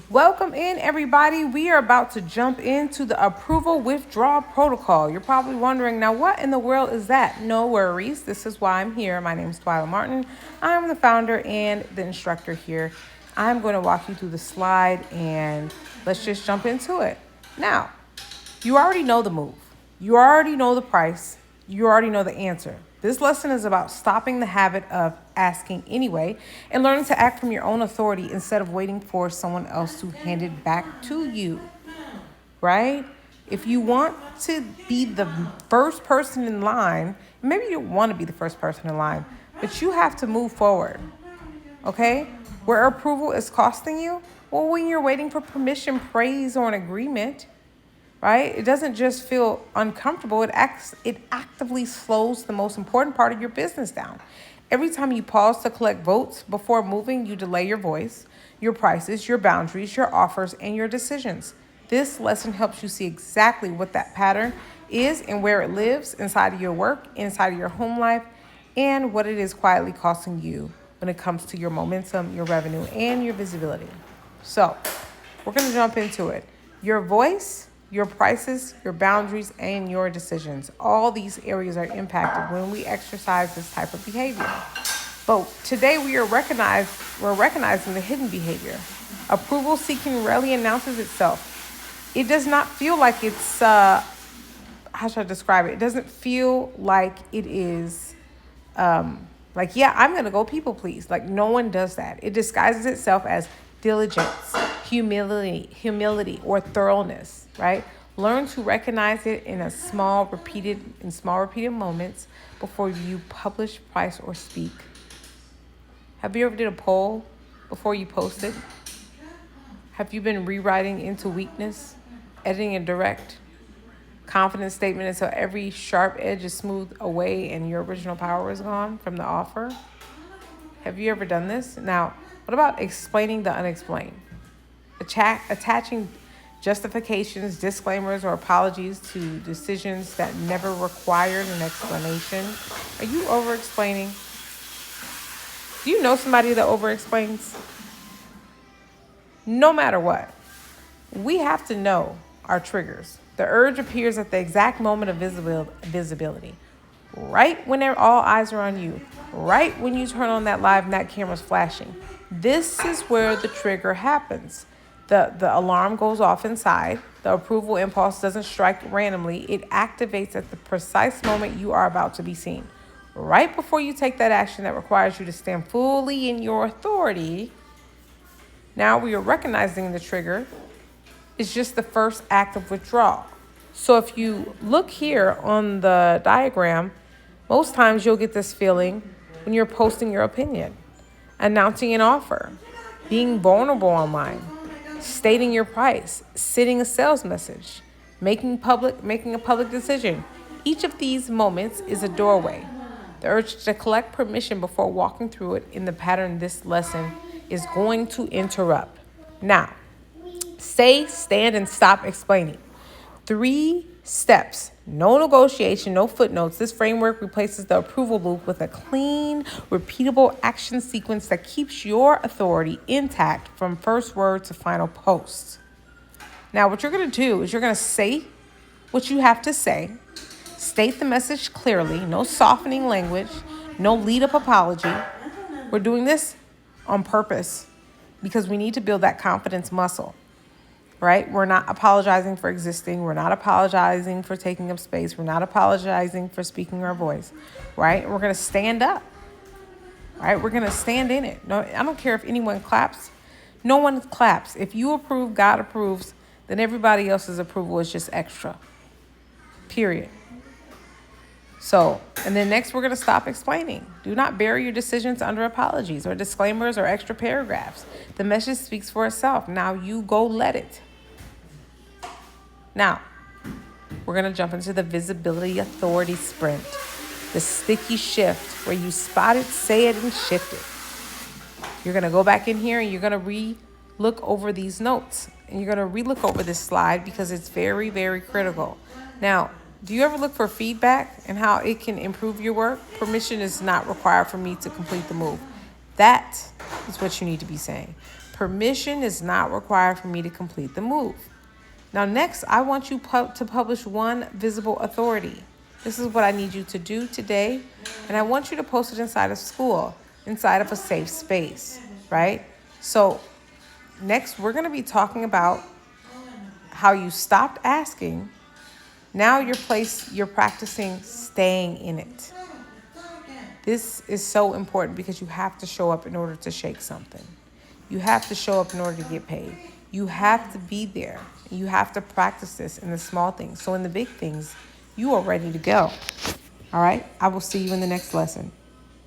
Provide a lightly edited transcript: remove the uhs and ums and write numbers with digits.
Welcome in, everybody. We are about to jump into the approval withdrawal protocol. You're probably wondering, now what in the world is that? No worries. This is why I'm here. My name is Twyla Martin. I'm the founder and the instructor here. I'm going to walk you through the slide and let's just jump into it. Now, you already know the move. You already know the price. You already know the answer. This lesson is about stopping the habit of asking anyway and learning to act from your own authority instead of waiting for someone else to hand it back to you, right? If you want to be the first person in line, maybe you don't want to be the first person in line, but you have to move forward, okay? Where approval is costing you, well, when you're waiting for permission, praise, or an agreement, right? It doesn't just feel uncomfortable. It actively slows the most important part of your business down. Every time you pause to collect votes before moving, you delay your voice, your prices, your boundaries, your offers, and your decisions. This lesson helps you see exactly what that pattern is and where it lives inside of your work, inside of your home life, and what it is quietly costing you when it comes to your momentum, your revenue, and your visibility. So we're going to jump into it. Your voice, your prices, your boundaries, and your decisions. All these areas are impacted when we exercise this type of behavior. But today we're recognizing the hidden behavior. Approval seeking rarely announces itself. It does not feel like it's, how should I describe it? It doesn't feel like it is, I'm going to go people please. Like no one does that. It disguises itself as diligence, humility, or thoroughness, right? Learn to recognize it in small repeated moments before you publish, price, or speak. Have you ever did a poll before you posted? Have you been rewriting into weakness, editing a direct, confident statement until every sharp edge is smoothed away and your original power is gone from the offer? Have you ever done this? Now, what about explaining the unexplained? Attaching justifications, disclaimers, or apologies to decisions that never required an explanation. Are you over-explaining? Do you know somebody that over-explains? No matter what, we have to know our triggers. The urge appears at the exact moment of visibility. Right when all eyes are on you. Right when you turn on that live and that camera's flashing. This is where the trigger happens. The alarm goes off inside. The approval impulse doesn't strike randomly. It activates at the precise moment you are about to be seen. Right before you take that action that requires you to stand fully in your authority. Now we are recognizing the trigger. It's just the first act of withdrawal. So if you look here on the diagram, most times you'll get this feeling when you're posting your opinion, announcing an offer, being vulnerable online, stating your price, sending a sales message, making a public decision. Each of these moments is a doorway. The urge to collect permission before walking through it in the pattern this lesson is going to interrupt. Now, say, stand, and stop explaining. 3 steps. No negotiation, no footnotes. This framework replaces the approval loop with a clean, repeatable action sequence that keeps your authority intact from first word to final post. Now, what you're going to do is you're going to say what you have to say. State the message clearly. No softening language. No lead-up apology. We're doing this on purpose because we need to build that confidence muscle. Right? We're not apologizing for existing. We're not apologizing for taking up space. We're not apologizing for speaking our voice. Right? We're going to stand up. Right? We're going to stand in it. No, I don't care if anyone claps. No one claps. If you approve, God approves, then everybody else's approval is just extra. Period. So, and then next we're going to stop explaining. Do not bury your decisions under apologies or disclaimers or extra paragraphs. The message speaks for itself. Now you go let it. Now, we're going to jump into the visibility authority sprint. The sticky shift where you spot it, say it, and shift it. You're going to go back in here and you're going to re-look over these notes. And you're going to re-look over this slide because it's very, very critical. Now, do you ever look for feedback and how it can improve your work? Permission is not required for me to complete the move. That is what you need to be saying. Permission is not required for me to complete the move. Now, next, I want you to publish one visible authority. This is what I need you to do today, and I want you to post it inside of school, inside of a safe space, right? So next, we're going to be talking about how you stopped asking. Now you're practicing staying in it. This is so important because you have to show up in order to shake something. You have to show up in order to get paid. You have to be there. You have to practice this in the small things. So in the big things, you are ready to go. All right? I will see you in the next lesson.